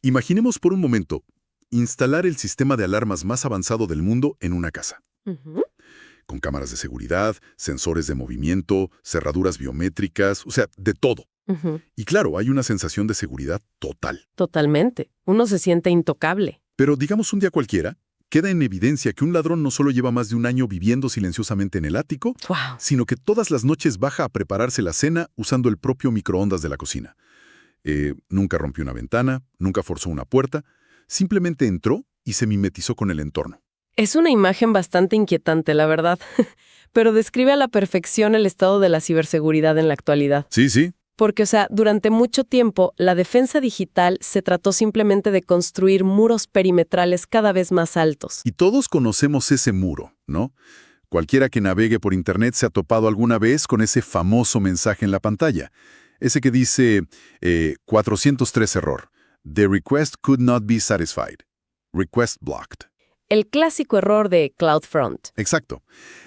Imaginemos por un momento instalar el sistema de alarmas más avanzado del mundo en una casa, Ujú. con cámaras de seguridad, sensores de movimiento, cerraduras biométricas, o sea, de todo. Ujú. Y claro, hay una sensación de seguridad total. Totalmente. Uno se siente intocable. Pero digamos un día cualquiera, queda en evidencia que un ladrón no solo lleva más de un año viviendo silenciosamente en el ático, ¡Wow! sino que todas las noches baja a prepararse la cena usando el propio microondas de la cocina. Nunca rompió una ventana, nunca forzó una puerta, simplemente entró y se mimetizó con el entorno. Es una imagen bastante inquietante, la verdad, pero describe a la perfección el estado de la ciberseguridad en la actualidad. Sí, sí. Porque, o sea, durante mucho tiempo, la defensa digital se trató simplemente de construir muros perimetrales cada vez más altos. Y todos conocemos ese muro, ¿no? Cualquiera que navegue por Internet se ha topado alguna vez con ese famoso mensaje en la pantalla. Ese que dice 403 error. The request could not be satisfied. Request blocked. El clásico error de CloudFront. Exacto.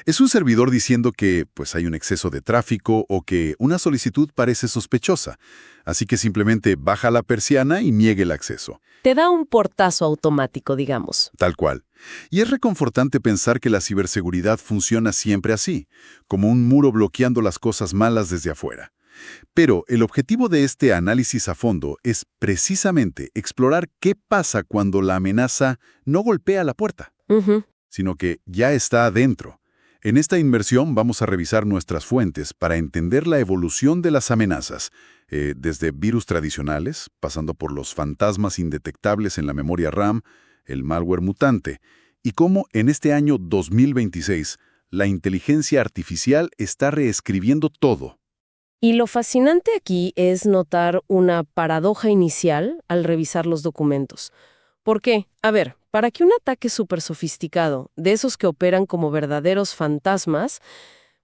Es un servidor diciendo que pues hay un exceso de tráfico o que una solicitud parece sospechosa. Así que simplemente baja la persiana y niegue el acceso. Te da un portazo automático, digamos. Tal cual. Y es reconfortante pensar que la ciberseguridad funciona siempre así, como un muro bloqueando las cosas malas desde afuera. Pero el objetivo de este análisis a fondo es precisamente explorar qué pasa cuando la amenaza no golpea la puerta, Ujú. sino que ya está adentro. En esta inmersión vamos a revisar nuestras fuentes para entender la evolución de las amenazas, desde virus tradicionales, pasando por los fantasmas indetectables en la memoria RAM, el malware mutante, y cómo en este año 2026 la inteligencia artificial está reescribiendo todo. Y lo fascinante aquí es notar una paradoja inicial al revisar los documentos. ¿Por qué? A ver, para que un ataque súper sofisticado, de esos que operan como verdaderos fantasmas,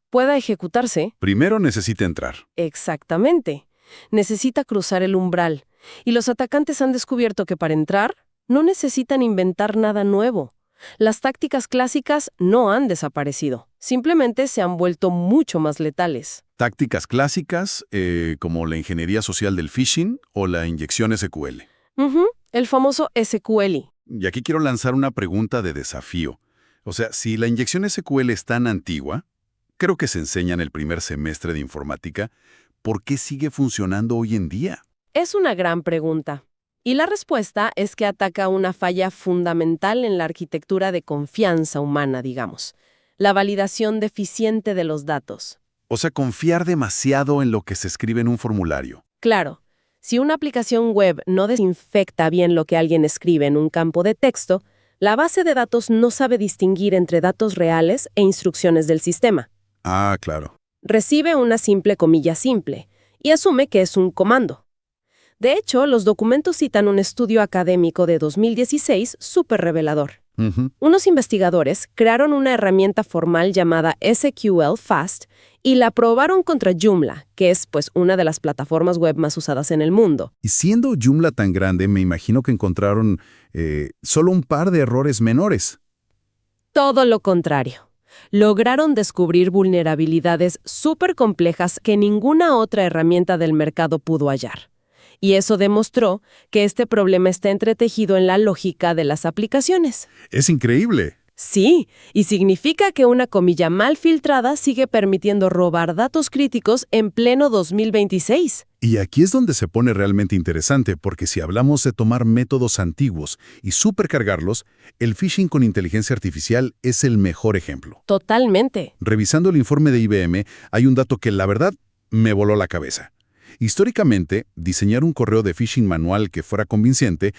pueda ejecutarse, Primero necesita entrar. exactamente, necesita cruzar el umbral. Y los atacantes han descubierto que para entrar no necesitan inventar nada nuevo. Las tácticas clásicas no han desaparecido, simplemente se han vuelto mucho más letales. Tácticas clásicas, como la ingeniería social del phishing o la inyección SQL. Ujú, el famoso SQL. Y aquí quiero lanzar una pregunta de desafío. O sea, si la inyección SQL es tan antigua, creo que se enseña en el primer semestre de informática, ¿por qué sigue funcionando hoy en día? Es una gran pregunta. Y la respuesta es que ataca una falla fundamental en la arquitectura de confianza humana, digamos. La validación deficiente de los datos. O sea, confiar demasiado en lo que se escribe en un formulario. Claro, si una aplicación web no desinfecta bien lo que alguien escribe en un campo de texto, la base de datos no sabe distinguir entre datos reales e instrucciones del sistema. Ah, claro. Recibe una simple comilla simple y asume que es un comando. De hecho, los documentos citan un estudio académico de 2016 súper revelador. Ujú. Unos investigadores crearon una herramienta formal llamada SQL Fast y la probaron contra Joomla, que es pues una de las plataformas web más usadas en el mundo. Y siendo Joomla tan grande, me imagino que encontraron solo un par de errores menores. Todo lo contrario. Lograron descubrir vulnerabilidades súper complejas que ninguna otra herramienta del mercado pudo hallar. Y eso demostró que este problema está entretejido en la lógica de las aplicaciones. Es increíble. Sí, y significa que una comilla mal filtrada sigue permitiendo robar datos críticos en pleno 2026. Y aquí es donde se pone realmente interesante, porque si hablamos de tomar métodos antiguos y supercargarlos, el phishing con inteligencia artificial es el mejor ejemplo. Totalmente. Revisando el informe de IBM, hay un dato que la verdad me voló la cabeza. Históricamente, diseñar un correo de phishing manual que fuera convincente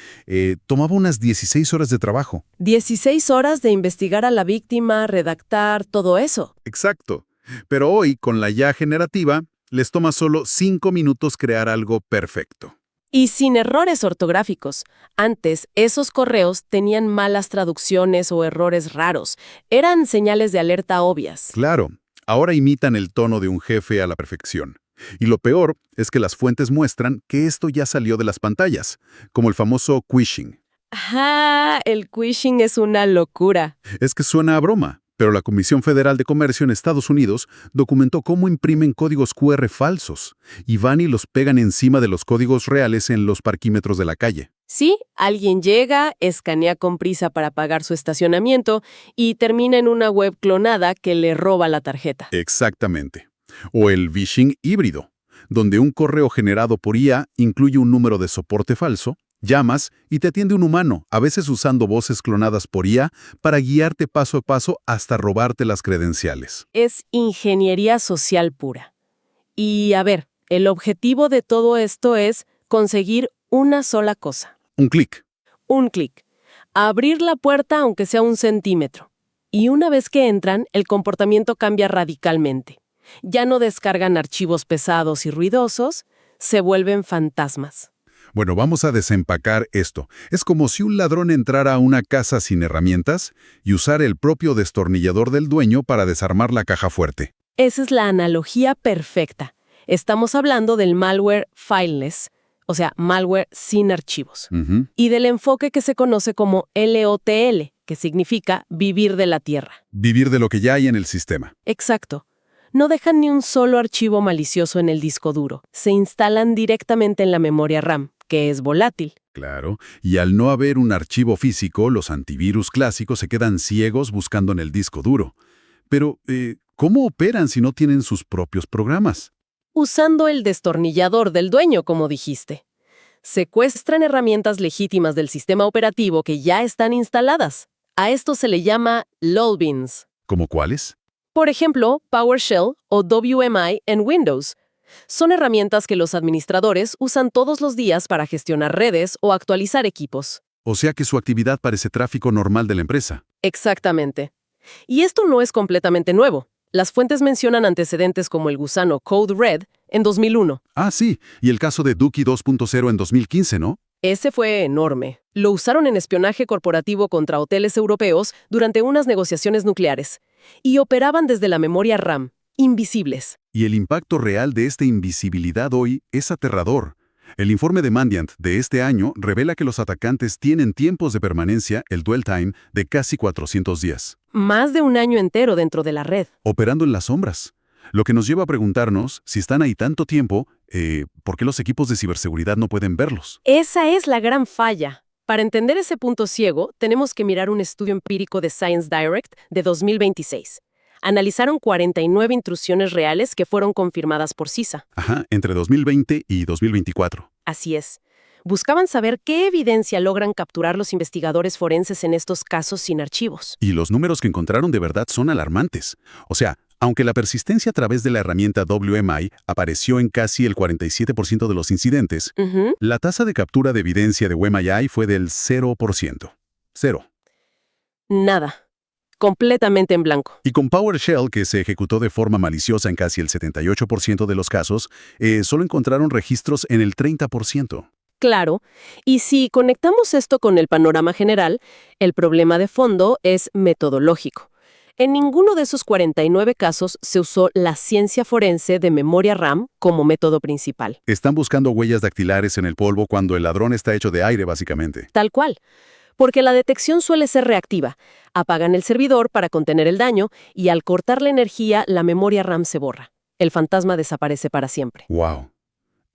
tomaba unas 16 horas de trabajo. 16 horas de investigar a la víctima, redactar, todo eso. Exacto. Pero hoy, con la IA generativa, les toma solo 5 minutos crear algo perfecto. Y sin errores ortográficos. Antes, esos correos tenían malas traducciones o errores raros. Eran señales de alerta obvias. Claro, ahora imitan el tono de un jefe a la perfección. Y lo peor es que las fuentes muestran que esto ya salió de las pantallas, como el famoso quishing. Ajá, el quishing es una locura. Es que suena a broma, Pero la Comisión Federal de Comercio en Estados Unidos documentó cómo imprimen códigos QR falsos y van y los pegan encima de los códigos reales en los parquímetros de la calle. Sí, alguien llega, escanea con prisa para pagar su estacionamiento y termina en una web clonada que le roba la tarjeta. Exactamente. O el phishing híbrido, donde un correo generado por IA incluye un número de soporte falso, llamas y te atiende un humano, a veces usando voces clonadas por IA para guiarte paso a paso hasta robarte las credenciales. Es ingeniería social pura. Y a ver, el objetivo de todo esto es conseguir una sola cosa. Un clic. Un clic. Abrir la puerta aunque sea 1 centímetro. Y una vez que entran, el comportamiento cambia radicalmente. Ya no descargan archivos pesados y ruidosos, se vuelven fantasmas. Bueno, vamos a desempacar esto. Es como si un ladrón entrara a una casa sin herramientas y usara el propio destornillador del dueño para desarmar la caja fuerte. Esa es la analogía perfecta. Estamos hablando del malware fileless, o sea, malware sin archivos, y del enfoque que se conoce como LOTL, que significa vivir de la tierra. Vivir de lo que ya hay en el sistema. Exacto. No dejan ni un solo archivo malicioso en el disco duro. Se instalan directamente en la memoria RAM, que es volátil. Claro, y al no haber un archivo físico, los antivirus clásicos se quedan ciegos buscando en el disco duro. Pero, ¿cómo operan si no tienen sus propios programas? Usando el destornillador del dueño, como dijiste. Secuestran herramientas legítimas del sistema operativo que ya están instaladas. A esto se le llama LOLbeans. ¿Cómo cuáles? Por ejemplo, PowerShell o WMI en Windows. Son herramientas que los administradores usan todos los días para gestionar redes o actualizar equipos. O sea que su actividad parece tráfico normal de la empresa. Exactamente. Y esto no es completamente nuevo. Las fuentes mencionan antecedentes como el gusano Code Red en 2001. Ah, sí, y el caso de Duki 2.0 en 2015, ¿no? Ese fue enorme. Lo usaron en espionaje corporativo contra hoteles europeos durante unas negociaciones nucleares. Y operaban desde la memoria RAM, invisibles. Y el impacto real de esta invisibilidad hoy es aterrador. El informe de Mandiant de este año revela que los atacantes tienen tiempos de permanencia, el dwell time, de casi 400 días. Más de 1 año entero dentro de la red. Operando en las sombras. Lo que nos lleva a preguntarnos, si están ahí tanto tiempo, ¿por qué los equipos de ciberseguridad no pueden verlos? Esa es la gran falla. Para entender ese punto ciego, tenemos que mirar un estudio empírico de Science Direct de 2026. Analizaron 49 intrusiones reales que fueron confirmadas por CISA. Ajá, entre 2020 y 2024. Así es. Buscaban saber qué evidencia logran capturar los investigadores forenses en estos casos sin archivos. Y los números que encontraron de verdad son alarmantes. O sea, aunque la persistencia a través de la herramienta WMI apareció en casi el 47% de los incidentes, la tasa de captura de evidencia de WMI fue del 0%. Cero. Nada. Completamente en blanco. Y con PowerShell, que se ejecutó de forma maliciosa en casi el 78% de los casos, solo encontraron registros en el 30%. Claro, y si conectamos esto con el panorama general, el problema de fondo es metodológico. En ninguno de esos 49 casos se usó la ciencia forense de memoria RAM como método principal. Están buscando huellas dactilares en el polvo cuando el ladrón está hecho de aire, básicamente. Tal cual. Porque la detección suele ser reactiva. Apagan el servidor para contener el daño y al cortar la energía, la memoria RAM se borra. El fantasma desaparece para siempre. ¡Wow!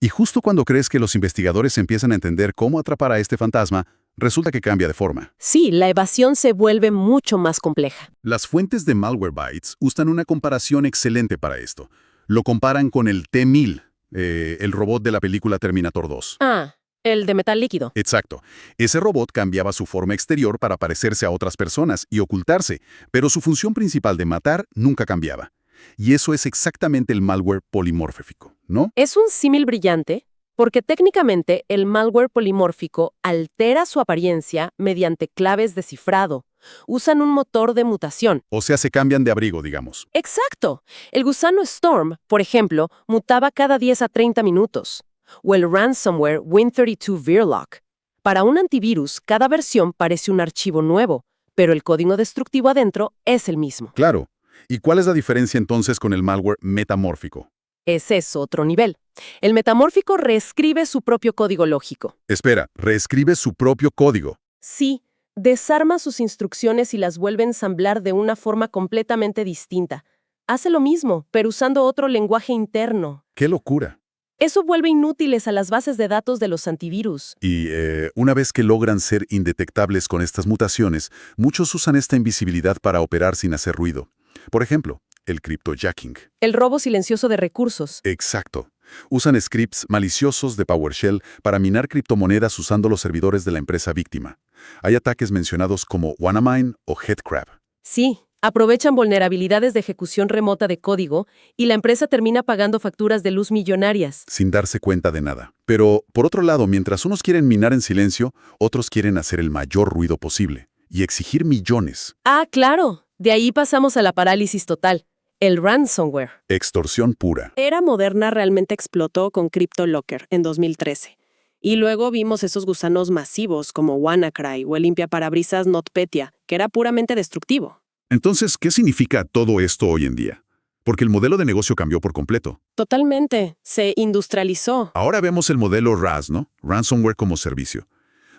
Y justo cuando crees que los investigadores empiezan a entender cómo atrapar a este fantasma, resulta que cambia de forma. Sí, la evasión se vuelve mucho más compleja. Las fuentes de Malwarebytes usan una comparación excelente para esto. Lo comparan con el T-1000, el robot de la película Terminator 2. Ah, el de metal líquido. Exacto. Ese robot cambiaba su forma exterior para parecerse a otras personas y ocultarse, pero su función principal de matar nunca cambiaba. Y eso es exactamente el malware polimórfico, ¿no? Es un símil brillante porque técnicamente el malware polimórfico altera su apariencia mediante claves de cifrado. Usan un motor de mutación. O sea, se cambian de abrigo, digamos. ¡Exacto! El gusano Storm, por ejemplo, mutaba cada 10 a 30 minutos. O el ransomware Win32 Veerlock. Para un antivirus, cada versión parece un archivo nuevo, pero el código destructivo adentro es el mismo. Claro. ¿Y cuál es la diferencia entonces con el malware metamórfico? Ese es otro nivel. El metamórfico reescribe su propio código lógico. Espera, reescribe su propio código. Sí, desarma sus instrucciones y las vuelve a ensamblar de una forma completamente distinta. Hace lo mismo, pero usando otro lenguaje interno. ¡Qué locura! Eso vuelve inútiles a las bases de datos de los antivirus. Y una vez que logran ser indetectables con estas mutaciones, muchos usan esta invisibilidad para operar sin hacer ruido. Por ejemplo, el cryptojacking. El robo silencioso de recursos. Exacto. Usan scripts maliciosos de PowerShell para minar criptomonedas usando los servidores de la empresa víctima. Hay ataques mencionados como WannaMine o Headcrab. Sí, aprovechan vulnerabilidades de ejecución remota de código y la empresa termina pagando facturas de luz millonarias. Sin darse cuenta de nada. Pero, por otro lado, mientras unos quieren minar en silencio, otros quieren hacer el mayor ruido posible y exigir millones. Ah, claro. De ahí pasamos a la parálisis total. El ransomware. Extorsión pura. Era moderna realmente explotó con CryptoLocker en 2013. Y luego vimos esos gusanos masivos como WannaCry o el limpiaparabrisas NotPetya, que era puramente destructivo. Entonces, ¿qué significa todo esto hoy en día? Porque el modelo de negocio cambió por completo. Totalmente. Se industrializó. Ahora vemos el modelo RAS, ¿no? Ransomware como servicio,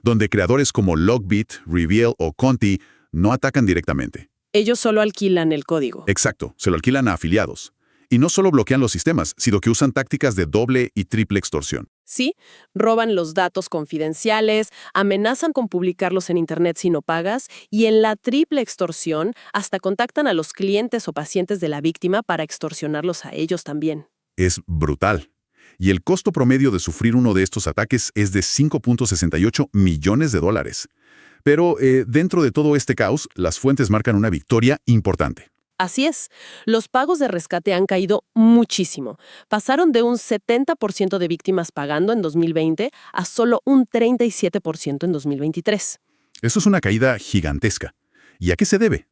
donde creadores como Logbit, Reveal o Conti no atacan directamente. Ellos solo alquilan el código. Exacto, se lo alquilan a afiliados. Y no solo bloquean los sistemas, sino que usan tácticas de doble y triple extorsión. Sí, roban los datos confidenciales, amenazan con publicarlos en Internet si no pagas y en la triple extorsión hasta contactan a los clientes o pacientes de la víctima para extorsionarlos a ellos también. Es brutal. Y el costo promedio de sufrir uno de estos ataques es de $5.68 millones. Pero dentro de todo este caos, las fuentes marcan una victoria importante. Así es, los pagos de rescate han caído muchísimo. Pasaron de un 70% de víctimas pagando en 2020 a solo un 37% en 2023. Eso es una caída gigantesca. ¿Y a qué se debe?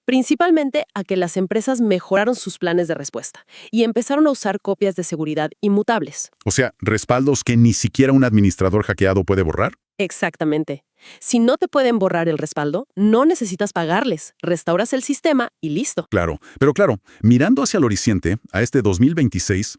Principalmente a que las empresas mejoraron sus planes de respuesta y empezaron a usar copias de seguridad inmutables. O sea, respaldos que ni siquiera un administrador hackeado puede borrar. Exactamente. Si no te pueden borrar el respaldo, no necesitas pagarles. Restauras el sistema y listo. Claro, pero claro, mirando hacia el horizonte, a este 2026,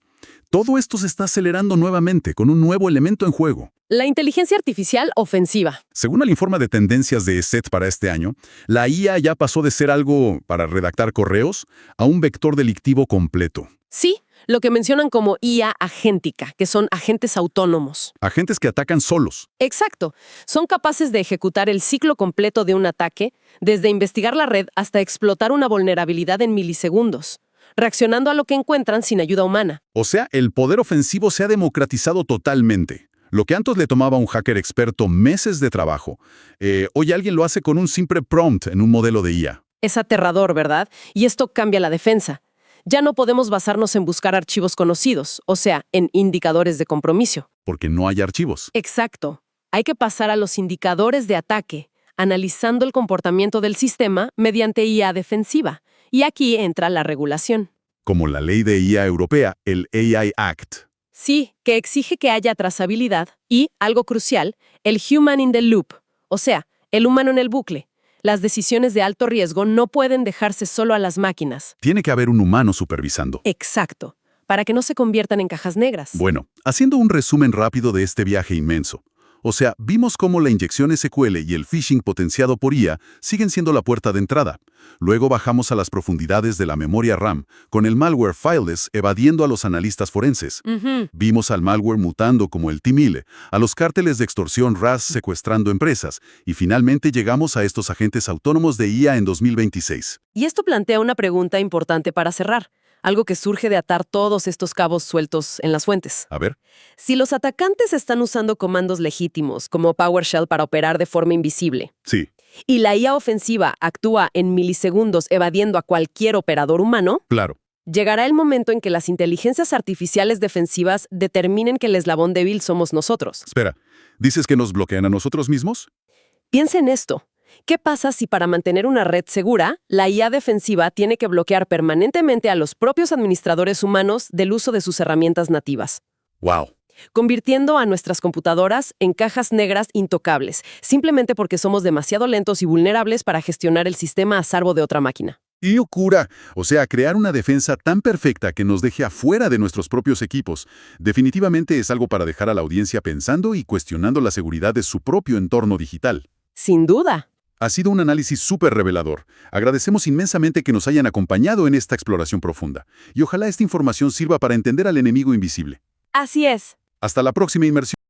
todo esto se está acelerando nuevamente con un nuevo elemento en juego. La inteligencia artificial ofensiva. Según el informe de tendencias de ESET para este año, la IA ya pasó de ser algo para redactar correos a un vector delictivo completo. Sí, lo que mencionan como IA agéntica, que son agentes autónomos. Agentes que atacan solos. Exacto. Son capaces de ejecutar el ciclo completo de un ataque, desde investigar la red hasta explotar una vulnerabilidad en milisegundos, reaccionando a lo que encuentran sin ayuda humana. O sea, el poder ofensivo se ha democratizado totalmente. Lo que antes le tomaba a un hacker experto meses de trabajo, hoy alguien lo hace con un simple prompt en un modelo de IA. Es aterrador, ¿verdad? Y esto cambia la defensa. Ya no podemos basarnos en buscar archivos conocidos, o sea, en indicadores de compromiso. Porque no hay archivos. Exacto. Hay que pasar a los indicadores de ataque, analizando el comportamiento del sistema mediante IA defensiva. Y aquí entra la regulación. Como la ley de IA europea, el AI Act. Sí, que exige que haya trazabilidad y, algo crucial, el human in the loop, o sea, el humano en el bucle. Las decisiones de alto riesgo no pueden dejarse solo a las máquinas. Tiene que haber un humano supervisando. Exacto, para que no se conviertan en cajas negras. Bueno, haciendo un resumen rápido de este viaje inmenso. O sea, vimos cómo la inyección SQL y el phishing potenciado por IA siguen siendo la puerta de entrada. Luego bajamos a las profundidades de la memoria RAM, con el malware Fileless evadiendo a los analistas forenses. Vimos al malware mutando como el T-1000, a los cárteles de extorsión RAS secuestrando empresas, y finalmente llegamos a estos agentes autónomos de IA en 2026. Y esto plantea una pregunta importante para cerrar. Algo que surge de atar todos estos cabos sueltos en las fuentes. A ver. Si los atacantes están usando comandos legítimos, como PowerShell para operar de forma invisible, Sí. y la IA ofensiva actúa en milisegundos evadiendo a cualquier operador humano, Claro. llegará el momento en que las inteligencias artificiales defensivas determinen que el eslabón débil somos nosotros. Espera, ¿dices que nos bloquean a nosotros mismos? Piensa en esto. ¿Qué pasa si para mantener una red segura, la IA defensiva tiene que bloquear permanentemente a los propios administradores humanos del uso de sus herramientas nativas? ¡Wow! Convirtiendo a nuestras computadoras en cajas negras intocables, simplemente porque somos demasiado lentos y vulnerables para gestionar el sistema a salvo de otra máquina. ¡Y locura! O sea, crear una defensa tan perfecta que nos deje afuera de nuestros propios equipos, definitivamente es algo para dejar a la audiencia pensando y cuestionando la seguridad de su propio entorno digital. Sin duda. Ha sido un análisis súper revelador. Agradecemos inmensamente que nos hayan acompañado en esta exploración profunda. Y ojalá esta información sirva para entender al enemigo invisible. Así es. Hasta la próxima inmersión.